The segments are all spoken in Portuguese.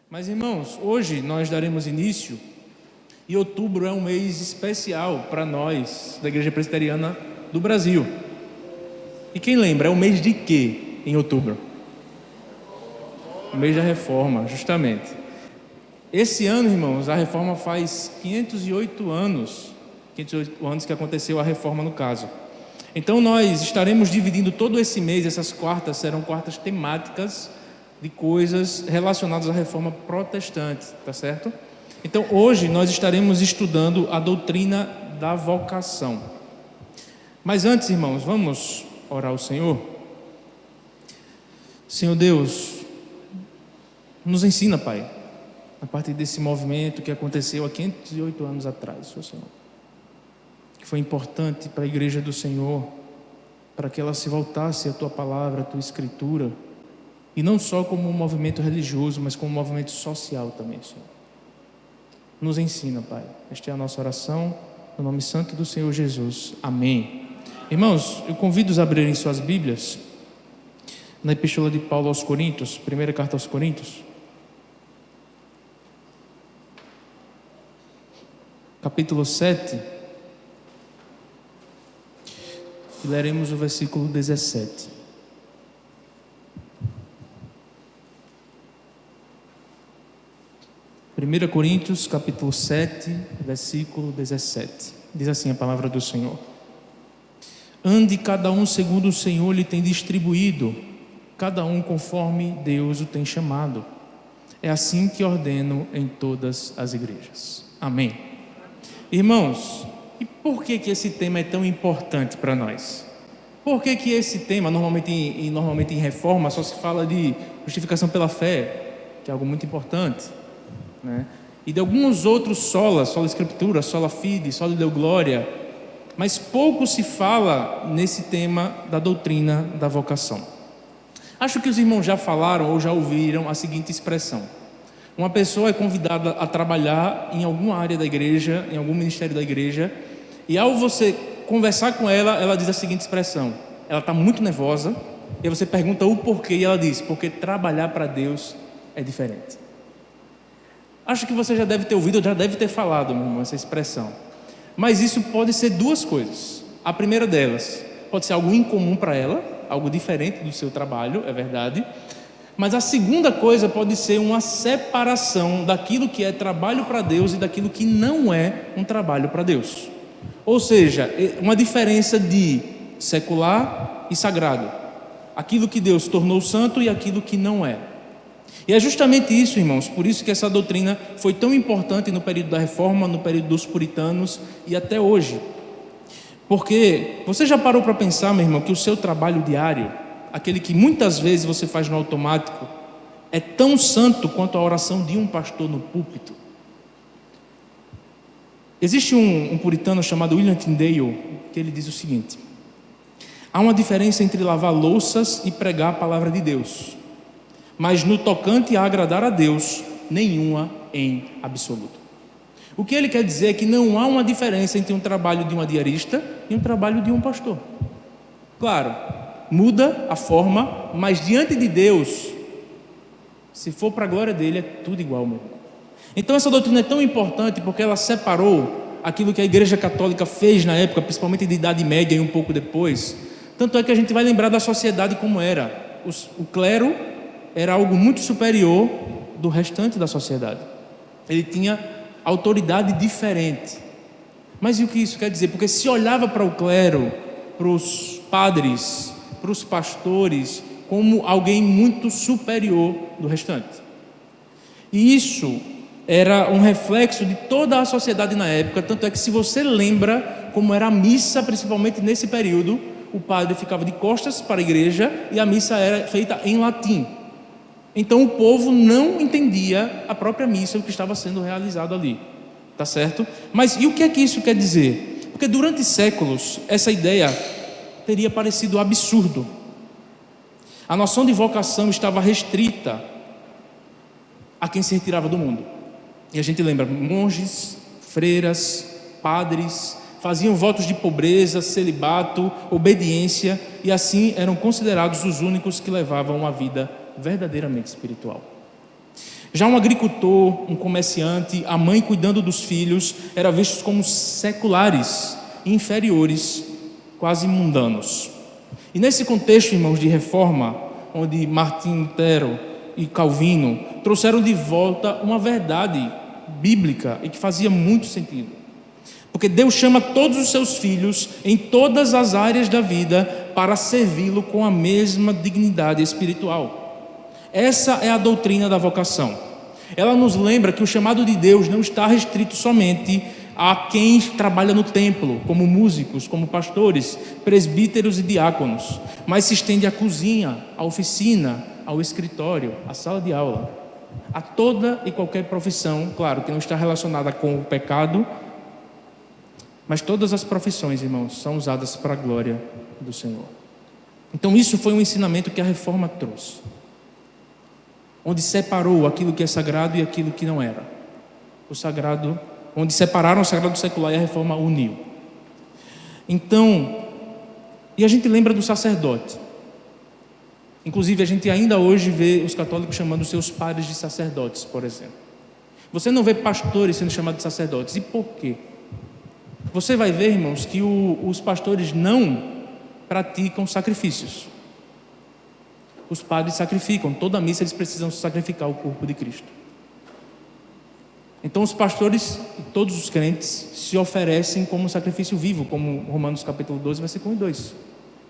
Mas, irmãos, hoje nós daremos início, e outubro é um mês especial para nós, da Igreja Presbiteriana do Brasil. E quem lembra, é o mês de quê em outubro? O mês da Reforma, justamente. Esse ano, irmãos, a Reforma faz 508 anos que aconteceu a Reforma no caso. Então nós estaremos dividindo todo esse mês, essas quartas serão quartas temáticas de coisas relacionadas à Reforma Protestante, tá certo? Então hoje nós estaremos estudando a doutrina da vocação. Mas antes, irmãos, vamos orar ao Senhor? Senhor Deus, nos ensina, Pai, a partir desse movimento que aconteceu há 508 anos atrás, Senhor, que foi importante para a Igreja do Senhor, para que ela se voltasse à Tua Palavra, à Tua Escritura, e não só como um movimento religioso, mas como um movimento social também, Senhor. Nos ensina, Pai. Esta é a nossa oração, no nome santo do Senhor Jesus. Amém. Irmãos, eu convido-os a abrirem suas Bíblias na Epístola de Paulo aos Coríntios, primeira carta aos Coríntios, capítulo 7, e leremos o versículo 17. Primeira Coríntios, capítulo 7, versículo 17. Diz assim a palavra do Senhor: Ande cada um segundo o Senhor lhe tem distribuído, cada um conforme Deus o tem chamado. É assim que ordeno em todas as igrejas. Amém. Irmãos, e por que esse tema é tão importante para nós? Por que esse tema, normalmente em reforma, só se fala de justificação pela fé, que é algo muito importante, né? E de alguns outros sola escritura, sola fide, sola deo glória, mas pouco se fala nesse tema da doutrina da vocação. Acho que os irmãos já falaram ou já ouviram a seguinte expressão: uma pessoa é convidada a trabalhar em alguma área da igreja, em algum ministério da igreja, e ao você conversar com ela, ela diz a seguinte expressão: ela está muito nervosa, e você pergunta o porquê, e ela diz: porque trabalhar para Deus é diferente. Acho que você já deve ter ouvido, ou já deve ter falado, meu irmão, essa expressão. Mas isso pode ser duas coisas. A primeira delas pode ser algo incomum para ela, algo diferente do seu trabalho, é verdade. Mas a segunda coisa pode ser uma separação daquilo que é trabalho para Deus e daquilo que não é um trabalho para Deus. Ou seja, uma diferença de secular e sagrado. Aquilo que Deus tornou santo e aquilo que não é. E é justamente isso, irmãos, por isso que essa doutrina foi tão importante no período da Reforma, no período dos puritanos e até hoje. Porque você já parou para pensar, meu irmão, que o seu trabalho diário, aquele que muitas vezes você faz no automático, é tão santo quanto a oração de um pastor no púlpito? Existe um puritano chamado William Tyndale, que ele diz o seguinte: há uma diferença entre lavar louças e pregar a palavra de Deus, mas no tocante a agradar a Deus, nenhuma em absoluto. O que ele quer dizer é que não há uma diferença entre um trabalho de uma diarista e um trabalho de um pastor. Claro, muda a forma, mas diante de Deus, se for para a glória dele, é tudo igual, meu irmão. Então essa doutrina é tão importante porque ela separou aquilo que a Igreja Católica fez na época, principalmente de Idade Média e um pouco depois. Tanto é que a gente vai lembrar da sociedade como era. O clero era algo muito superior do restante da sociedade. Ele tinha autoridade diferente. Mas e o que isso quer dizer? Porque se olhava para o clero, para os padres, para os pastores, como alguém muito superior do restante. E isso era um reflexo de toda a sociedade na época. Tanto é que, se você lembra como era a missa, principalmente nesse período, o padre ficava de costas para a igreja e a missa era feita em latim. Então o povo não entendia a própria missa, o que estava sendo realizado ali, tá certo? Mas e o que é que isso quer dizer? Porque durante séculos essa ideia teria parecido absurdo. A noção de vocação estava restrita a quem se retirava do mundo. E a gente lembra, monges, freiras, padres, faziam votos de pobreza, celibato, obediência, e assim eram considerados os únicos que levavam uma vida verdadeiramente espiritual. Já um agricultor, um comerciante, a mãe cuidando dos filhos, eram vistos como seculares, inferiores, quase mundanos. E nesse contexto, irmãos, de reforma, onde Martim Lutero e Calvino trouxeram de volta uma verdade bíblica e que fazia muito sentido. Porque Deus chama todos os seus filhos em todas as áreas da vida para servi-lo com a mesma dignidade espiritual. Essa é a doutrina da vocação. Ela nos lembra que o chamado de Deus não está restrito somente a quem trabalha no templo, como músicos, como pastores, presbíteros e diáconos, mas se estende à cozinha, à oficina, ao escritório, à sala de aula, a toda e qualquer profissão, claro, que não está relacionada com o pecado, mas todas as profissões, irmãos, são usadas para a glória do Senhor. Então isso foi um ensinamento que a reforma trouxe, onde separou aquilo que é sagrado e aquilo que não era. O sagrado, onde separaram o sagrado do secular, e a reforma uniu. Então, e a gente lembra do sacerdote. Inclusive, a gente ainda hoje vê os católicos chamando seus pares de sacerdotes, por exemplo. Você não vê pastores sendo chamados de sacerdotes. E por quê? Você vai ver, irmãos, que os pastores não praticam sacrifícios. Os padres sacrificam, toda missa eles precisam sacrificar o corpo de Cristo. Então os pastores e todos os crentes se oferecem como sacrifício vivo, como Romanos capítulo 12, versículo 1 e 2.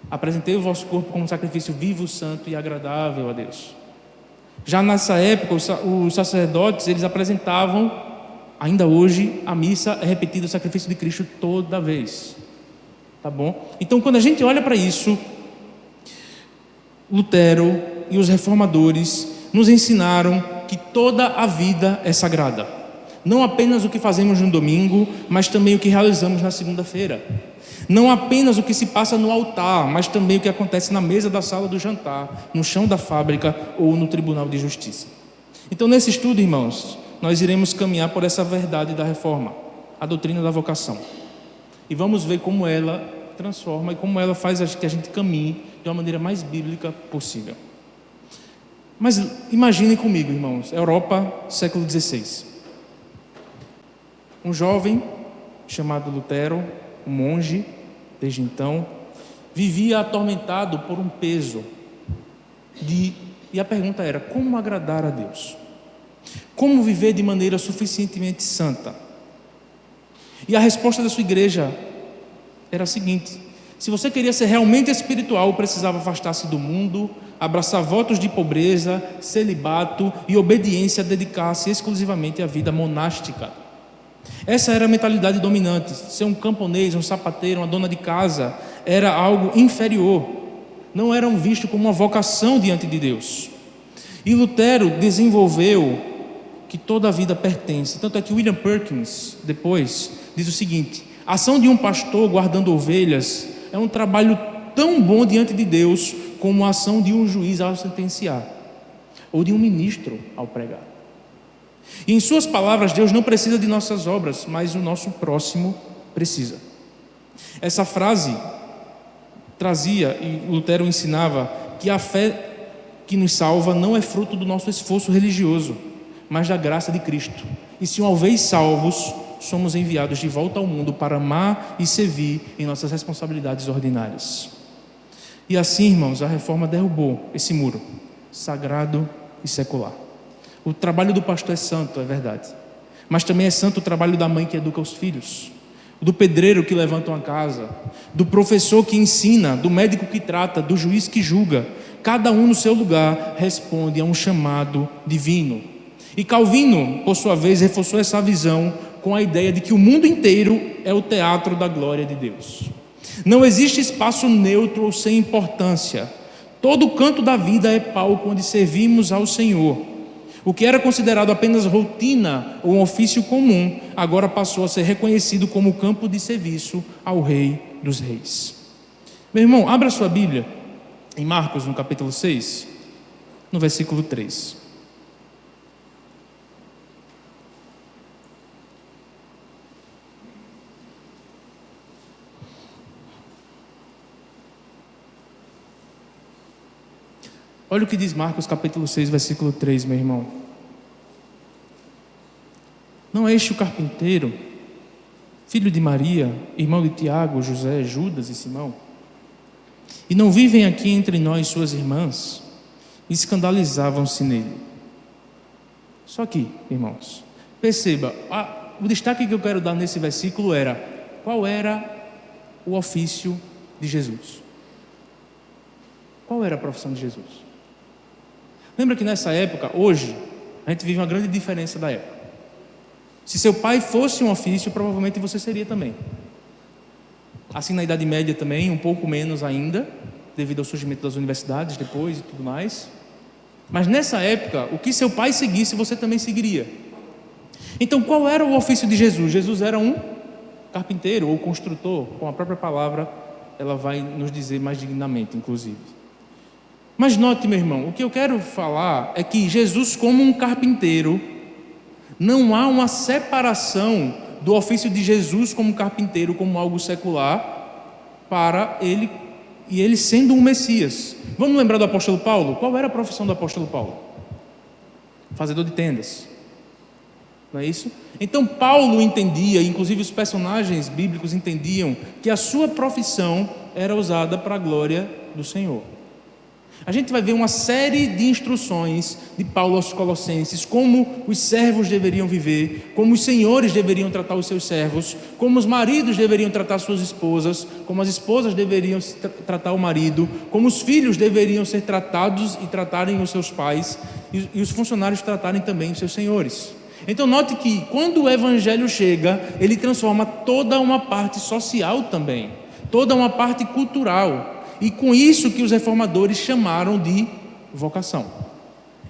Apresentei o vosso corpo como sacrifício vivo, santo e agradável a Deus. Já nessa época, os sacerdotes, eles apresentavam, ainda hoje, a missa é repetida, o sacrifício de Cristo toda vez. Tá bom? Então quando a gente olha para isso, Lutero e os reformadores nos ensinaram que toda a vida é sagrada. Não apenas o que fazemos no domingo, mas também o que realizamos na segunda-feira. Não apenas o que se passa no altar, mas também o que acontece na mesa da sala do jantar, no chão da fábrica ou no tribunal de justiça. Então, nesse estudo, irmãos, nós iremos caminhar por essa verdade da reforma, a doutrina da vocação. E vamos ver como ela transforma e como ela faz que a gente caminhe de uma maneira mais bíblica possível. Mas imaginem comigo, irmãos, Europa, século XVI. Um jovem chamado Lutero, um monge, desde então, vivia atormentado por um peso e a pergunta era: como agradar a Deus? Como viver de maneira suficientemente santa? E a resposta da sua igreja era a seguinte: se você queria ser realmente espiritual, precisava afastar-se do mundo, abraçar votos de pobreza, celibato e obediência, dedicar-se exclusivamente à vida monástica. Essa era a mentalidade dominante. Ser um camponês, um sapateiro, uma dona de casa era algo inferior. Não eram vistos como uma vocação diante de Deus. E Lutero desenvolveu que toda a vida pertence. Tanto é que William Perkins, depois, diz o seguinte: a ação de um pastor guardando ovelhas é um trabalho tão bom diante de Deus como a ação de um juiz ao sentenciar, ou de um ministro ao pregar. E em suas palavras, Deus não precisa de nossas obras, mas o nosso próximo precisa. Essa frase trazia, e Lutero ensinava, que a fé que nos salva não é fruto do nosso esforço religioso, mas da graça de Cristo. E se uma vez salvos, somos enviados de volta ao mundo para amar e servir em nossas responsabilidades ordinárias. E assim, irmãos, a reforma derrubou esse muro sagrado e secular. O trabalho do pastor é santo, é verdade, mas também é santo o trabalho da mãe que educa os filhos, do pedreiro que levanta uma casa, do professor que ensina, do médico que trata, do juiz que julga. Cada um no seu lugar responde a um chamado divino. E Calvino, por sua vez, reforçou essa visão com a ideia de que o mundo inteiro é o teatro da glória de Deus. Não existe espaço neutro ou sem importância. Todo canto da vida é palco onde servimos ao Senhor. O que era considerado apenas rotina ou um ofício comum, agora passou a ser reconhecido como campo de serviço ao Rei dos Reis. Meu irmão, abra sua Bíblia em Marcos, no capítulo 6, no versículo 3. Olha o que diz Marcos capítulo 6, versículo 3, meu irmão. Não é este o carpinteiro, filho de Maria, irmão de Tiago, José, Judas e Simão? E não vivem aqui entre nós suas irmãs? Escandalizavam-se nele. Só que, irmãos, perceba, o destaque que eu quero dar nesse versículo era: qual era o ofício de Jesus? Qual era a profissão de Jesus? Lembra que nessa época, hoje, a gente vive uma grande diferença da época. Se seu pai fosse um ofício, provavelmente você seria também. Assim na Idade Média também, um pouco menos ainda, devido ao surgimento das universidades depois e tudo mais. Mas nessa época, o que seu pai seguisse, você também seguiria. Então, qual era o ofício de Jesus? Jesus era um carpinteiro ou construtor, com a própria palavra, ela vai nos dizer mais dignamente, inclusive. Mas note, meu irmão, o que eu quero falar é que Jesus, como um carpinteiro, não há uma separação do ofício de Jesus como carpinteiro, como algo secular, para ele, e ele sendo um Messias. Vamos lembrar do apóstolo Paulo? Qual era a profissão do apóstolo Paulo? Fazedor de tendas. Não é isso? Então Paulo entendia, inclusive os personagens bíblicos entendiam, que a sua profissão era usada para a glória do Senhor. A gente vai ver uma série de instruções de Paulo aos Colossenses, como os servos deveriam viver, como os senhores deveriam tratar os seus servos, como os maridos deveriam tratar suas esposas, como as esposas deveriam tratar o marido, como os filhos deveriam ser tratados e tratarem os seus pais, e os funcionários tratarem também os seus senhores. Então note que quando o evangelho chega, ele transforma toda uma parte social também, toda uma parte cultural. E com isso que os reformadores chamaram de vocação.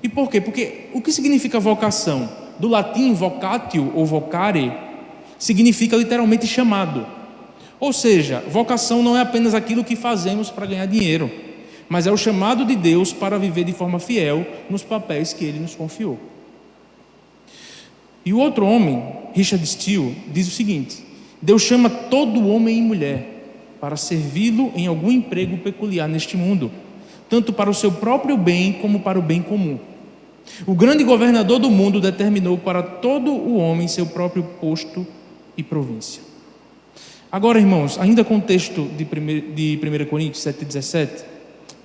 E por quê? Porque o que significa vocação? Do latim vocatio ou vocare, significa literalmente chamado. Ou seja, vocação não é apenas aquilo que fazemos para ganhar dinheiro, mas é o chamado de Deus para viver de forma fiel nos papéis que Ele nos confiou. E o outro homem, Richard Steele, diz o seguinte: Deus chama todo homem e mulher para servi-lo em algum emprego peculiar neste mundo, tanto para o seu próprio bem como para o bem comum. O grande governador do mundo determinou para todo o homem seu próprio posto e província. Agora, irmãos, ainda com o texto de 1 Coríntios 7,17,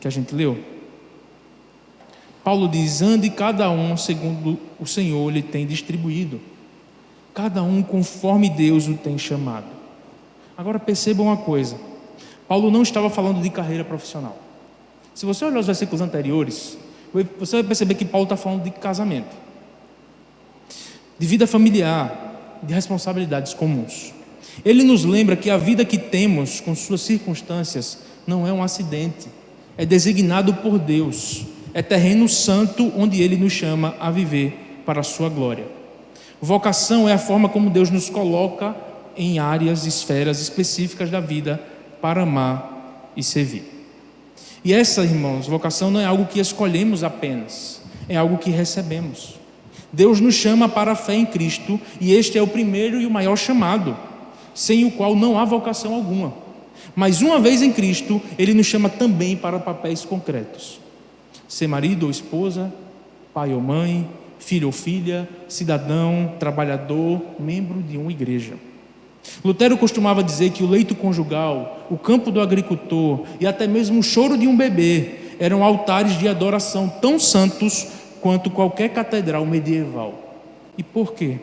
que a gente leu, Paulo diz: ande cada um segundo o Senhor lhe tem distribuído, cada um conforme Deus o tem chamado. Agora percebam uma coisa, Paulo não estava falando de carreira profissional. Se você olhar os versículos anteriores, você vai perceber que Paulo está falando de casamento, de vida familiar, de responsabilidades comuns. Ele nos lembra que a vida que temos com suas circunstâncias não é um acidente, é designado por Deus, é terreno santo onde Ele nos chama a viver para a sua glória. Vocação é a forma como Deus nos coloca em áreas, esferas específicas da vida para amar e servir. E essa, irmãos, vocação não é algo que escolhemos apenas, é algo que recebemos. Deus nos chama para a fé em Cristo, e este é o primeiro e o maior chamado, sem o qual não há vocação alguma. Mas uma vez em Cristo, Ele nos chama também para papéis concretos: ser marido ou esposa, pai ou mãe, filho ou filha, cidadão, trabalhador, membro de uma igreja. Lutero costumava dizer que o leito conjugal, o campo do agricultor e até mesmo o choro de um bebê eram altares de adoração tão santos quanto qualquer catedral medieval. E por quê?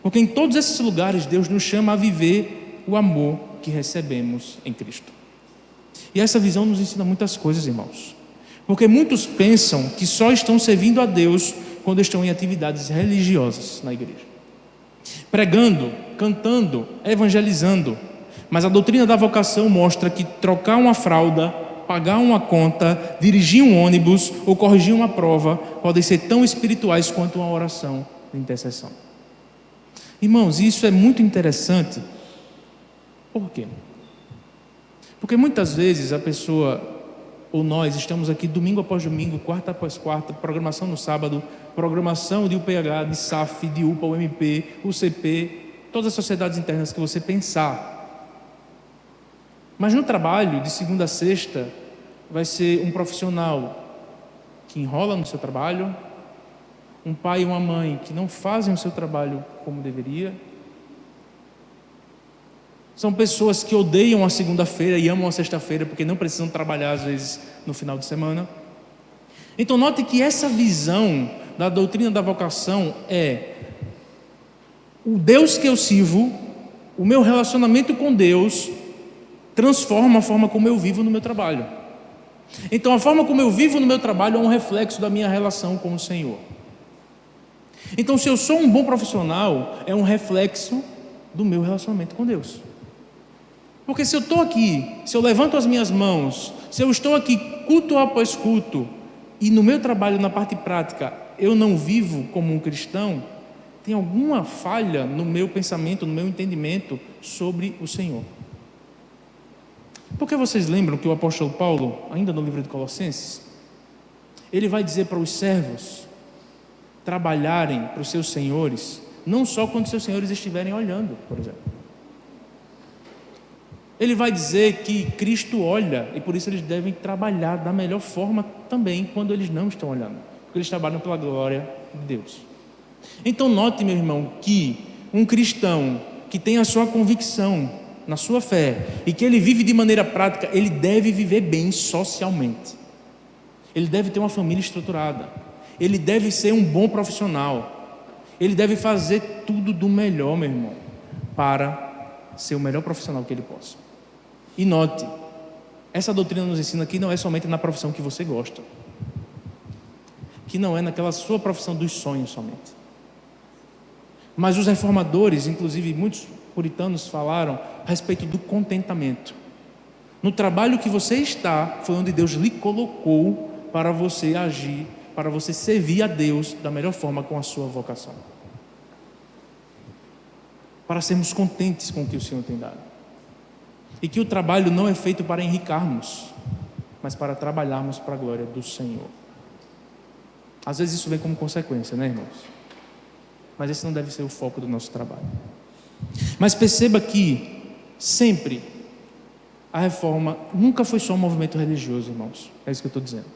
Porque em todos esses lugares Deus nos chama a viver o amor que recebemos em Cristo. E essa visão nos ensina muitas coisas, irmãos. Porque muitos pensam que só estão servindo a Deus quando estão em atividades religiosas na igreja, pregando, cantando, evangelizando. Mas a doutrina da vocação mostra que trocar uma fralda, pagar uma conta, dirigir um ônibus ou corrigir uma prova podem ser tão espirituais quanto uma oração de intercessão. Irmãos, isso é muito interessante. Por quê? Porque muitas vezes a pessoa, ou nós, estamos aqui domingo após domingo, quarta após quarta, programação no sábado, programação de UPH, de SAF, de UPA, UMP, UCP, todas as sociedades internas que você pensar. Mas no trabalho, de segunda a sexta, vai ser um profissional que enrola no seu trabalho, um pai e uma mãe que não fazem o seu trabalho como deveria. São pessoas que odeiam a segunda-feira e amam a sexta-feira porque não precisam trabalhar às vezes no final de semana. Então note que essa visão da doutrina da vocação é o Deus que eu sirvo, o meu relacionamento com Deus transforma a forma como eu vivo no meu trabalho. Então a forma como eu vivo no meu trabalho é um reflexo da minha relação com o Senhor. Então se eu sou um bom profissional, é um reflexo do meu relacionamento com Deus. Porque se eu estou aqui, se eu levanto as minhas mãos, se eu estou aqui culto após culto, e no meu trabalho, na parte prática, eu não vivo como um cristão, tem alguma falha no meu pensamento, no meu entendimento sobre o Senhor. Porque vocês lembram que o apóstolo Paulo, ainda no livro de Colossenses, ele vai dizer para os servos trabalharem para os seus senhores, não só quando seus senhores estiverem olhando, por exemplo. Ele vai dizer que Cristo olha e por isso eles devem trabalhar da melhor forma também quando eles não estão olhando, porque eles trabalham pela glória de Deus. Então note, meu irmão, que um cristão que tem a sua convicção na sua fé e que ele vive de maneira prática, ele deve viver bem socialmente. Ele deve ter uma família estruturada. Ele deve ser um bom profissional. Ele deve fazer tudo do melhor, meu irmão, para ser o melhor profissional que ele possa. E note, essa doutrina nos ensina que não é somente na profissão que você gosta, que não é naquela sua profissão dos sonhos somente. Mas os reformadores, inclusive muitos puritanos, falaram a respeito do contentamento. No trabalho que você está, foi onde Deus lhe colocou para você agir, para você servir a Deus da melhor forma com a sua vocação. Para sermos contentes com o que o Senhor tem dado. E que o trabalho não é feito para enricarmos, mas para trabalharmos para a glória do Senhor. Às vezes isso vem como consequência, né, irmãos? Mas esse não deve ser o foco do nosso trabalho. Mas perceba que sempre a reforma nunca foi só um movimento religioso, irmãos. É isso que eu estou dizendo.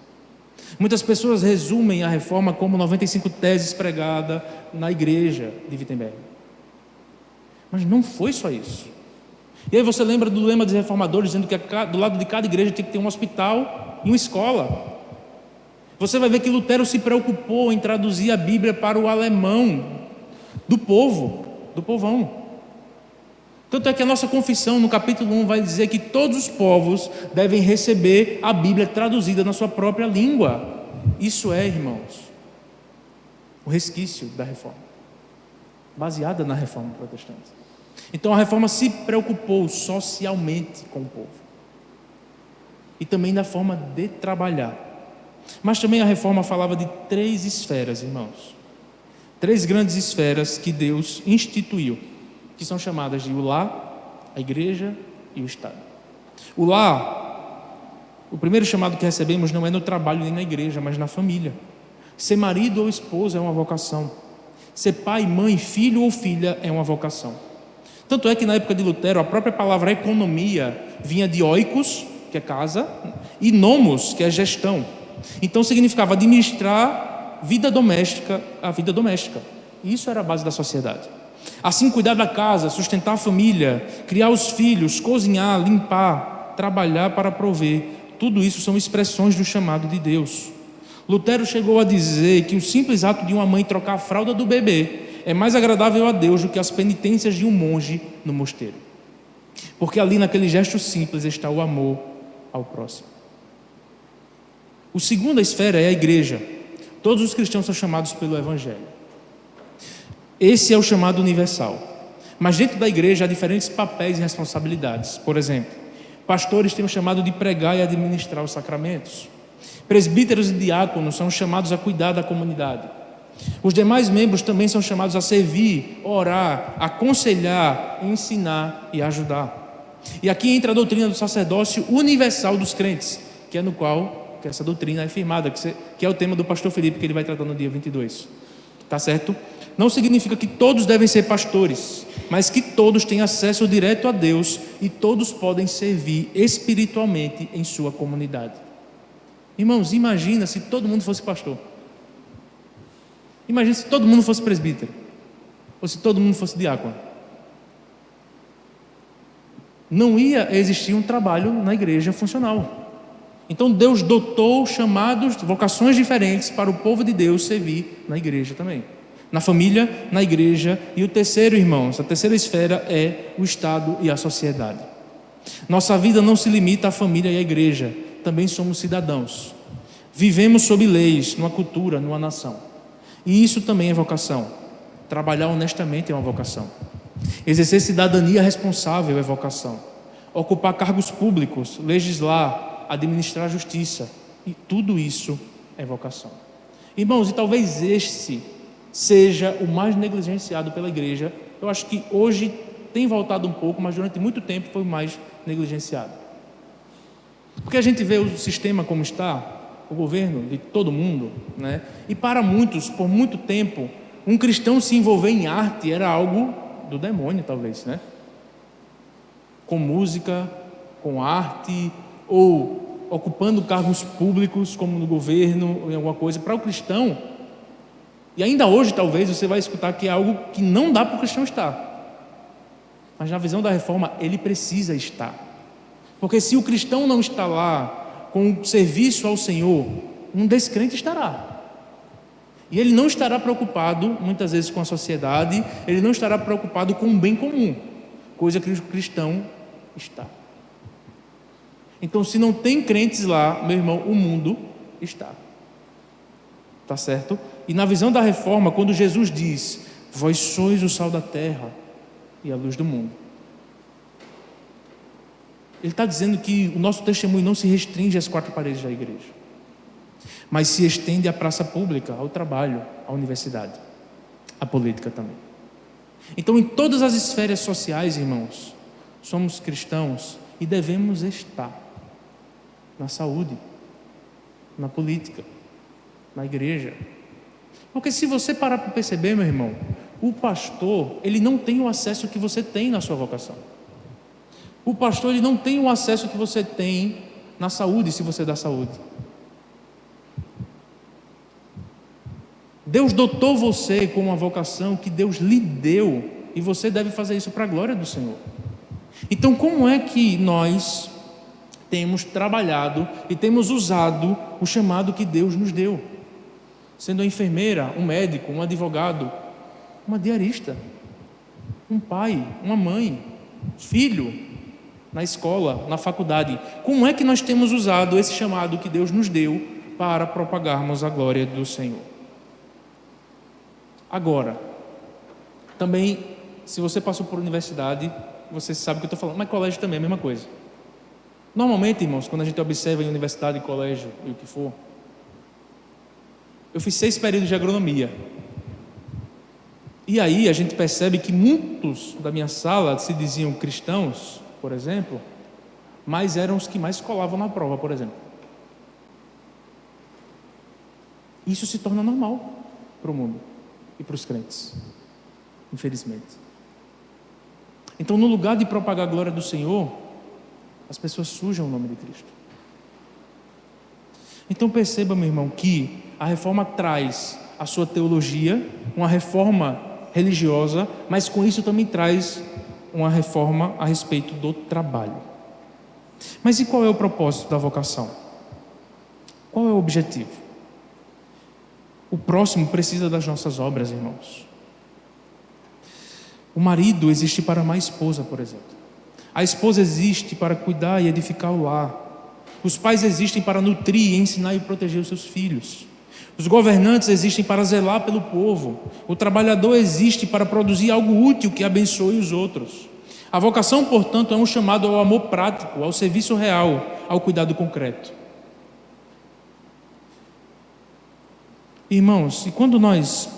Muitas pessoas resumem a reforma como 95 teses pregadas na igreja de Wittenberg. Mas não foi só isso. E aí você lembra do lema dos reformadores, dizendo que do lado de cada igreja tinha que ter um hospital e uma escola. Você vai ver que Lutero se preocupou em traduzir a Bíblia para o alemão do povão. Tanto é que a nossa confissão, no capítulo 1, vai dizer que todos os povos devem receber a Bíblia traduzida na sua própria língua. Isso é, irmãos, o resquício da reforma, baseada na reforma protestante. Então a reforma se preocupou socialmente com o povo e também na forma de trabalhar. Mas também a reforma falava de 3 esferas, irmãos. 3 grandes esferas que Deus instituiu, que são chamadas de o lar, a igreja e o Estado. O lar, o primeiro chamado que recebemos não é no trabalho nem na igreja, mas na família. Ser marido ou esposa é uma vocação. Ser pai, mãe, filho ou filha é uma vocação. Tanto é que na época de Lutero, a própria palavra economia vinha de oikos, que é casa, e nomos, que é gestão. Então significava administrar vida doméstica, a vida doméstica. E isso era a base da sociedade. Assim, cuidar da casa, sustentar a família, criar os filhos, cozinhar, limpar, trabalhar para prover, tudo isso são expressões do chamado de Deus. Lutero chegou a dizer que o simples ato de uma mãe trocar a fralda do bebê é mais agradável a Deus do que as penitências de um monge no mosteiro. Porque ali naquele gesto simples está o amor ao próximo. A segunda esfera é a igreja. Todos os cristãos são chamados pelo Evangelho. Esse é o chamado universal. Mas dentro da igreja há diferentes papéis e responsabilidades. Por exemplo, pastores têm o chamado de pregar e administrar os sacramentos. Presbíteros e diáconos são chamados a cuidar da comunidade. Os demais membros também são chamados a servir, orar, aconselhar, ensinar e ajudar. E aqui entra a doutrina do sacerdócio universal dos crentes, que é no qual que essa doutrina é firmada, que é o tema do pastor Felipe, que ele vai tratar no dia 22. Tá certo? Não significa que todos devem ser pastores, mas que todos têm acesso direto a Deus e todos podem servir espiritualmente em sua comunidade. Irmãos, imagina se todo mundo fosse pastor. Imagina se todo mundo fosse presbítero, ou se todo mundo fosse diácono. Não ia existir um trabalho na igreja funcional. Então Deus dotou chamados, vocações diferentes para o povo de Deus servir na igreja também. Na família, na igreja. E o terceiro, irmãos, a terceira esfera é o Estado e a sociedade. Nossa vida não se limita à família e à igreja. Também somos cidadãos. Vivemos sob leis, numa cultura, numa nação. E isso também é vocação. Trabalhar honestamente é uma vocação. Exercer cidadania responsável é vocação. Ocupar cargos públicos, legislar, administrar a justiça, e tudo isso é vocação. Irmãos, e talvez este seja o mais negligenciado pela igreja. Eu acho que hoje tem voltado um pouco, mas durante muito tempo foi o mais negligenciado. Porque a gente vê o sistema como está, o governo de todo mundo, né? E para muitos, por muito tempo, um cristão se envolver em arte era algo do demônio, talvez, né? Com música, com arte, ou ocupando cargos públicos, como no governo, ou em alguma coisa. Para o cristão, e ainda hoje talvez você vai escutar que é algo que não dá para o cristão estar. Mas na visão da reforma, ele precisa estar. Porque se o cristão não está lá com o serviço ao Senhor, um descrente estará. E ele não estará preocupado, muitas vezes, com a sociedade, ele não estará preocupado com o bem comum, coisa que o cristão está. Então, se não tem crentes lá, meu irmão, o mundo está. Tá certo? E na visão da reforma, quando Jesus diz: vós sois o sal da terra e a luz do mundo, ele está dizendo que o nosso testemunho não se restringe às quatro paredes da igreja, mas se estende à praça pública, ao trabalho, à universidade, à política também. Então, em todas as esferas sociais, irmãos, somos cristãos e devemos estar na saúde, na política, na igreja. Porque se você parar para perceber, meu irmão, o pastor, ele não tem o acesso que você tem na sua vocação. O pastor, ele não tem o acesso que você tem na saúde, se você dá saúde. Deus dotou você com uma vocação que Deus lhe deu, e você deve fazer isso para a glória do Senhor. Então, como é que nós temos trabalhado e temos usado o chamado que Deus nos deu? Sendo uma enfermeira, um médico, um advogado, uma diarista, um pai, uma mãe, filho, na escola, na faculdade. Como é que nós temos usado esse chamado que Deus nos deu para propagarmos a glória do Senhor? Agora, também, se você passou por universidade, você sabe o que eu estou falando, mas colégio também é a mesma coisa. Normalmente, irmãos, quando a gente observa em universidade, colégio e o que for, eu fiz 6 períodos de agronomia. E aí a gente percebe que muitos da minha sala se diziam cristãos, por exemplo, mas eram os que mais colavam na prova, por exemplo. Isso se torna normal para o mundo e para os crentes, infelizmente. Então, no lugar de propagar a glória do Senhor, as pessoas sujam o nome de Cristo. Então perceba, meu irmão, que a reforma traz a sua teologia, uma reforma religiosa, mas com isso também traz uma reforma a respeito do trabalho. Mas e qual é o propósito da vocação? Qual é o objetivo? O próximo precisa das nossas obras, irmãos. O marido existe para amar a esposa, por exemplo. A esposa existe para cuidar e edificar o lar. Os pais existem para nutrir, ensinar e proteger os seus filhos. Os governantes existem para zelar pelo povo. O trabalhador existe para produzir algo útil que abençoe os outros. A vocação, portanto, é um chamado ao amor prático, ao serviço real, ao cuidado concreto. Irmãos, e quando nós...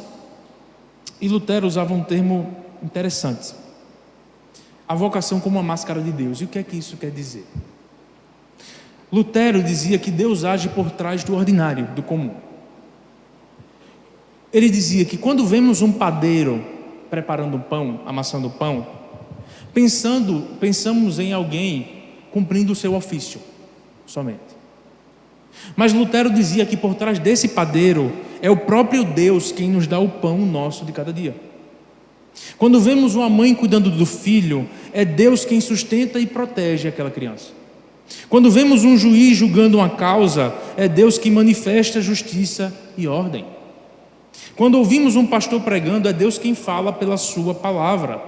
E Lutero usava um termo interessante. A vocação como uma máscara de Deus. E o que é que isso quer dizer? Lutero dizia que Deus age por trás do ordinário, do comum. Ele dizia que quando vemos um padeiro preparando o pão, amassando o pão, pensamos em alguém cumprindo o seu ofício, somente. Mas Lutero dizia que por trás desse padeiro é o próprio Deus quem nos dá o pão nosso de cada dia. Quando vemos uma mãe cuidando do filho, é Deus quem sustenta e protege aquela criança. Quando vemos um juiz julgando uma causa, é Deus que manifesta justiça e ordem. Quando ouvimos um pastor pregando, é Deus quem fala pela sua palavra.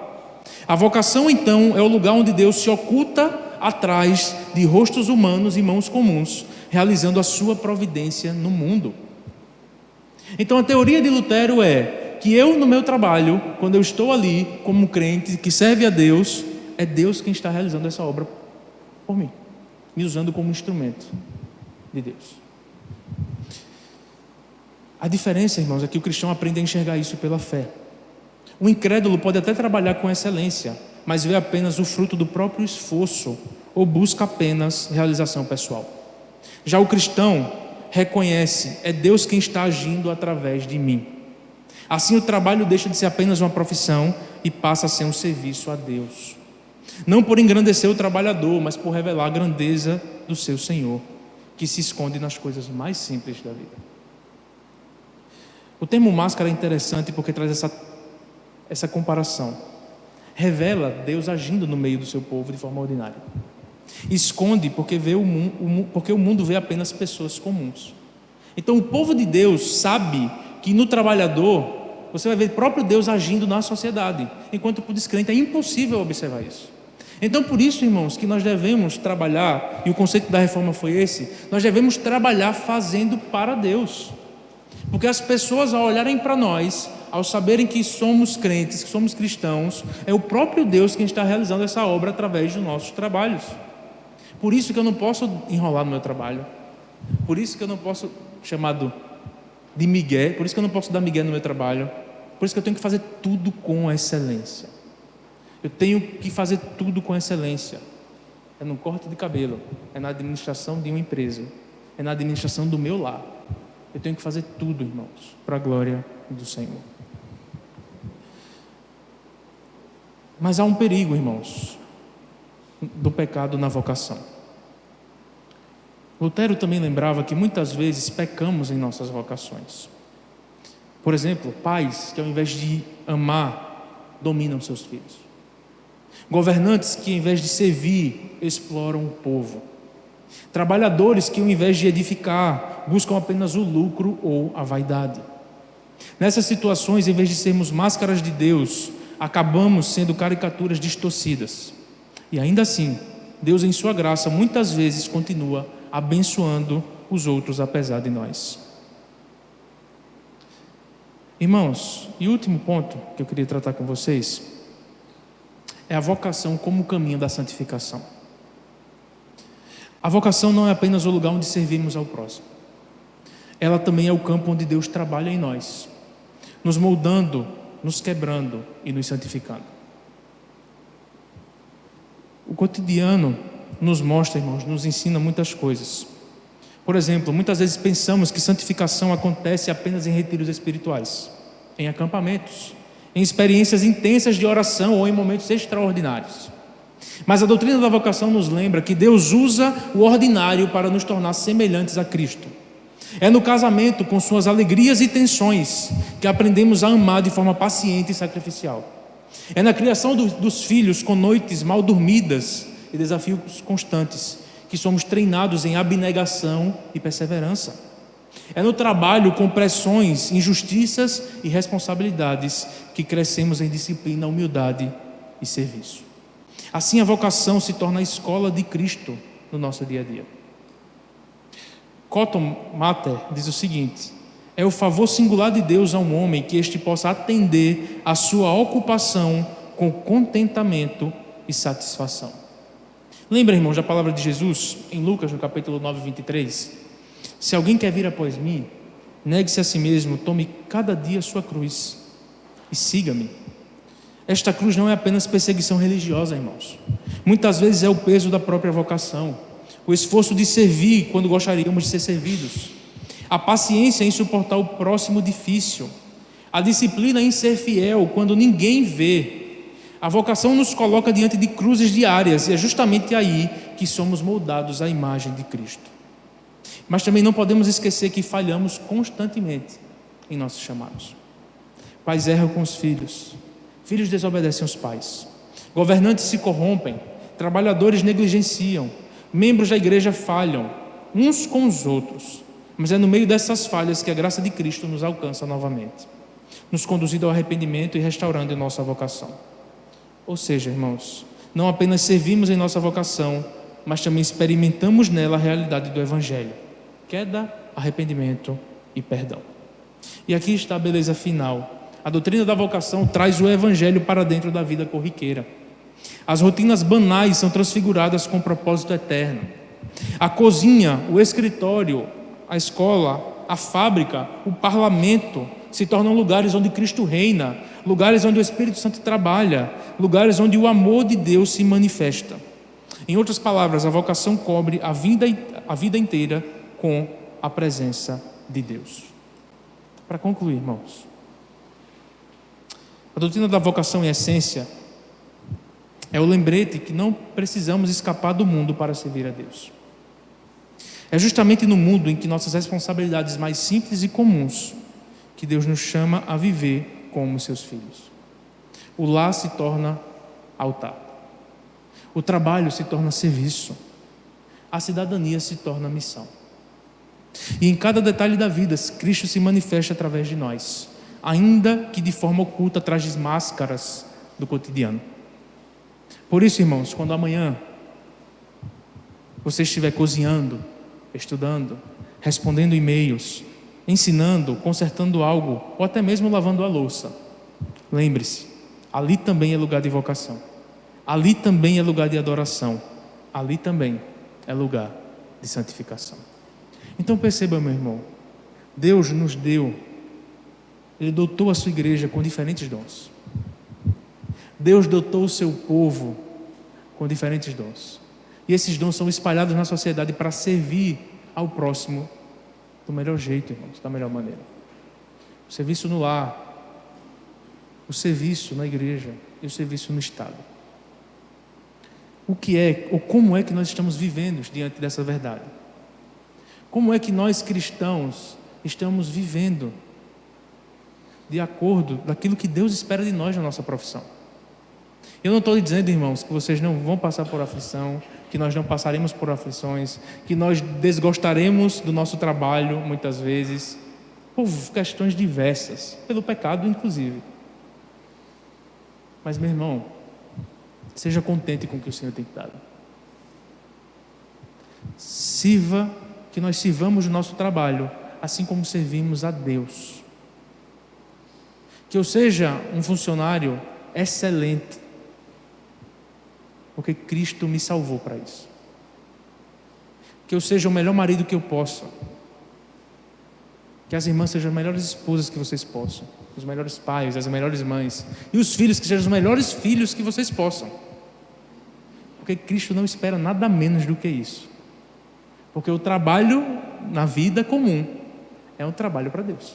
A vocação, então, é o lugar onde Deus se oculta atrás de rostos humanos e mãos comuns, realizando a sua providência no mundo. Então a teoria de Lutero é que eu, no meu trabalho, quando eu estou ali como crente que serve a Deus, é Deus quem está realizando essa obra por mim, me usando como instrumento de Deus. A diferença, irmãos, é que o cristão aprende a enxergar isso pela fé. O incrédulo pode até trabalhar com excelência, mas vê apenas o fruto do próprio esforço ou busca apenas realização pessoal. Já o cristão reconhece, é Deus quem está agindo através de mim. Assim o trabalho deixa de ser apenas uma profissão e passa a ser um serviço a Deus. Não por engrandecer o trabalhador, mas por revelar a grandeza do seu Senhor, que se esconde nas coisas mais simples da vida. O termo máscara é interessante porque traz essa comparação. Revela Deus agindo no meio do seu povo de forma ordinária. Esconde porque o mundo vê apenas pessoas comuns. Então o povo de Deus sabe que no trabalhador você vai ver o próprio Deus agindo na sociedade, enquanto para o descrente é impossível observar isso. Então por isso, irmãos, que nós devemos trabalhar, e o conceito da reforma foi esse, nós devemos trabalhar fazendo para Deus. Porque as pessoas, ao olharem para nós, ao saberem que somos crentes, que somos cristãos, é o próprio Deus quem está realizando essa obra através dos nossos trabalhos. Por isso que eu não posso enrolar no meu trabalho. Por isso que eu não posso chamado de migué, por isso que eu não posso dar migué no meu trabalho. Por isso que eu tenho que fazer tudo com excelência. Eu tenho que fazer tudo com excelência. É no corte de cabelo, é na administração de uma empresa, é na administração do meu lar. Eu tenho que fazer tudo, irmãos, para a glória do Senhor. Mas há um perigo, irmãos, do pecado na vocação. Lutero também lembrava que muitas vezes pecamos em nossas vocações. Por exemplo, pais que ao invés de amar, dominam seus filhos. Governantes que ao invés de servir, exploram o povo. Trabalhadores que ao invés de edificar, buscam apenas o lucro ou a vaidade. Nessas situações, em vez de sermos máscaras de Deus, acabamos sendo caricaturas distorcidas. E ainda assim, Deus em sua graça muitas vezes continua abençoando os outros apesar de nós. Irmãos, e o último ponto que eu queria tratar com vocês é a vocação como caminho da santificação. A vocação não é apenas o lugar onde servimos ao próximo. Ela também é o campo onde Deus trabalha em nós, nos moldando, nos quebrando e nos santificando. O cotidiano nos mostra, irmãos, nos ensina muitas coisas. Por exemplo, muitas vezes pensamos que santificação acontece apenas em retiros espirituais, em acampamentos, em experiências intensas de oração ou em momentos extraordinários. Mas a doutrina da vocação nos lembra que Deus usa o ordinário para nos tornar semelhantes a Cristo. É no casamento, com suas alegrias e tensões, que aprendemos a amar de forma paciente e sacrificial. É na criação dos filhos, com noites mal dormidas e desafios constantes, que somos treinados em abnegação e perseverança. É no trabalho, com pressões, injustiças e responsabilidades, que crescemos em disciplina, humildade e serviço. Assim a vocação se torna a escola de Cristo no nosso dia a dia. Cotton Mather diz o seguinte: é o favor singular de Deus a um homem que este possa atender à sua ocupação com contentamento e satisfação. Lembra, irmãos, da palavra de Jesus em Lucas, no capítulo 9, 23? Se alguém quer vir após mim, negue-se a si mesmo, tome cada dia a sua cruz e siga-me. Esta cruz não é apenas perseguição religiosa, irmãos. Muitas vezes é o peso da própria vocação, o esforço de servir quando gostaríamos de ser servidos, a paciência em suportar o próximo difícil, a disciplina em ser fiel quando ninguém vê. A vocação nos coloca diante de cruzes diárias e é justamente aí que somos moldados à imagem de Cristo. Mas também não podemos esquecer que falhamos constantemente em nossos chamados. Pais erram com os filhos, filhos desobedecem aos pais, governantes se corrompem, trabalhadores negligenciam, membros da igreja falham uns com os outros, mas é no meio dessas falhas que a graça de Cristo nos alcança novamente, nos conduzindo ao arrependimento e restaurando em nossa vocação. Ou seja, irmãos, não apenas servimos em nossa vocação, mas também experimentamos nela a realidade do Evangelho: queda, arrependimento e perdão. E aqui está a beleza final. A doutrina da vocação traz o Evangelho para dentro da vida corriqueira. As rotinas banais são transfiguradas com propósito eterno. A cozinha, o escritório, a escola, a fábrica, o parlamento se tornam lugares onde Cristo reina, lugares onde o Espírito Santo trabalha, lugares onde o amor de Deus se manifesta. Em outras palavras, a vocação cobre a vida inteira com a presença de Deus. Para concluir, irmãos, a doutrina da vocação, em essência, é o lembrete que não precisamos escapar do mundo para servir a Deus. É justamente no mundo em que nossas responsabilidades mais simples e comuns que Deus nos chama a viver como seus filhos. O lar se torna altar. O trabalho se torna serviço. A cidadania se torna missão. E em cada detalhe da vida, Cristo se manifesta através de nós, ainda que de forma oculta, atrás das máscaras do cotidiano. Por isso, irmãos, quando amanhã você estiver cozinhando, estudando, respondendo e-mails, ensinando, consertando algo, ou até mesmo lavando a louça, lembre-se, ali também é lugar de vocação, ali também é lugar de adoração, ali também é lugar de santificação. Então perceba, meu irmão, Deus nos deu, Ele dotou a sua igreja com diferentes dons. Deus dotou o seu povo com diferentes dons. E esses dons são espalhados na sociedade para servir ao próximo do melhor jeito, irmãos, da melhor maneira. O serviço no lar, o serviço na igreja e o serviço no Estado. O que é, ou como é que nós estamos vivendo diante dessa verdade? Como é que nós cristãos estamos vivendo de acordo daquilo que Deus espera de nós na nossa profissão? Eu não estou dizendo, irmãos, que vocês não vão passar por aflição, que nós não passaremos por aflições, que nós desgostaremos do nosso trabalho, muitas vezes, por questões diversas, pelo pecado, inclusive. Mas, meu irmão, seja contente com o que o Senhor tem dado. Que nós sirvamos o nosso trabalho, assim como servimos a Deus. Que eu seja um funcionário excelente, porque Cristo me salvou para isso. Que eu seja o melhor marido que eu possa. Que as irmãs sejam as melhores esposas que vocês possam, os melhores pais, as melhores mães, e os filhos que sejam os melhores filhos que vocês possam. Porque Cristo não espera nada menos do que isso. Porque o trabalho na vida comum é um trabalho para Deus.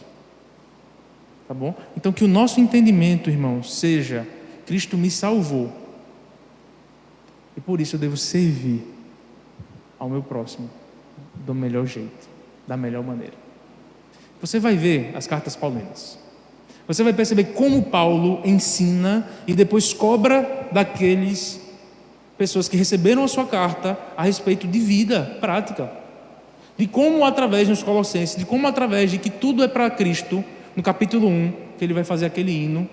Tá bom? Então que o nosso entendimento, irmãos, seja: Cristo me salvou, e por isso eu devo servir ao meu próximo do melhor jeito, da melhor maneira. Você vai ver as cartas paulinas. Você vai perceber como Paulo ensina e depois cobra daqueles pessoas que receberam a sua carta a respeito de vida prática. De como através dos Colossenses, de como através de que tudo é para Cristo, no capítulo 1, que ele vai fazer aquele hino,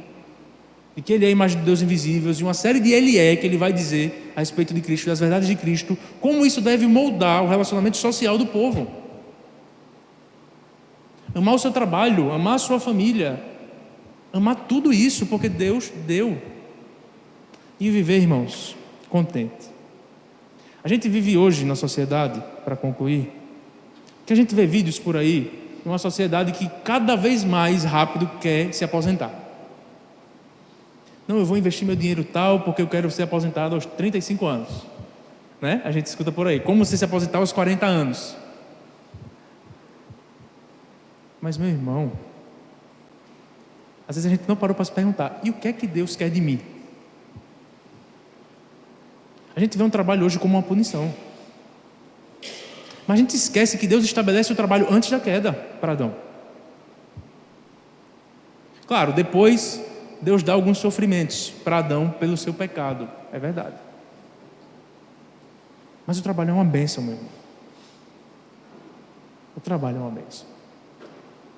de que ele é a imagem de Deus invisível, e uma série de ele é que ele vai dizer a respeito de Cristo, das verdades de Cristo, como isso deve moldar o relacionamento social do povo. Amar o seu trabalho, amar a sua família, amar tudo isso, porque Deus deu. E viver, irmãos, contente. A gente vive hoje na sociedade, para concluir, que a gente vê vídeos por aí, numa sociedade que cada vez mais rápido quer se aposentar. Não, eu vou investir meu dinheiro tal, porque eu quero ser aposentado aos 35 anos. Né? A gente escuta por aí, como você se aposentar aos 40 anos. Mas, meu irmão, às vezes a gente não parou para se perguntar: e o que é que Deus quer de mim? A gente vê um trabalho hoje como uma punição. Mas a gente esquece que Deus estabelece o trabalho antes da queda para Adão. Claro, depois Deus dá alguns sofrimentos para Adão pelo seu pecado, é verdade. Mas o trabalho é uma bênção, meu irmão. O trabalho é uma bênção.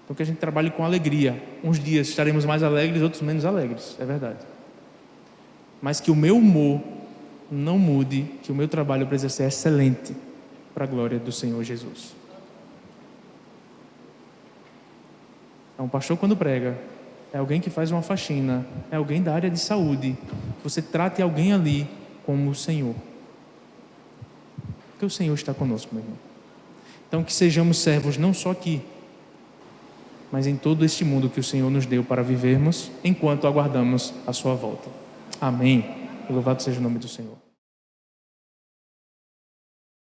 Então que a gente trabalhe com alegria. Uns dias estaremos mais alegres, outros menos alegres, é verdade. Mas que o meu humor não mude, que o meu trabalho precisa ser excelente para a glória do Senhor Jesus. É um pastor quando prega, é alguém que faz uma faxina, é alguém da área de saúde. Você trate alguém ali como o Senhor. Porque o Senhor está conosco, meu irmão. Então que sejamos servos não só aqui, mas em todo este mundo que o Senhor nos deu para vivermos, enquanto aguardamos a sua volta. Amém. Louvado seja o nome do Senhor.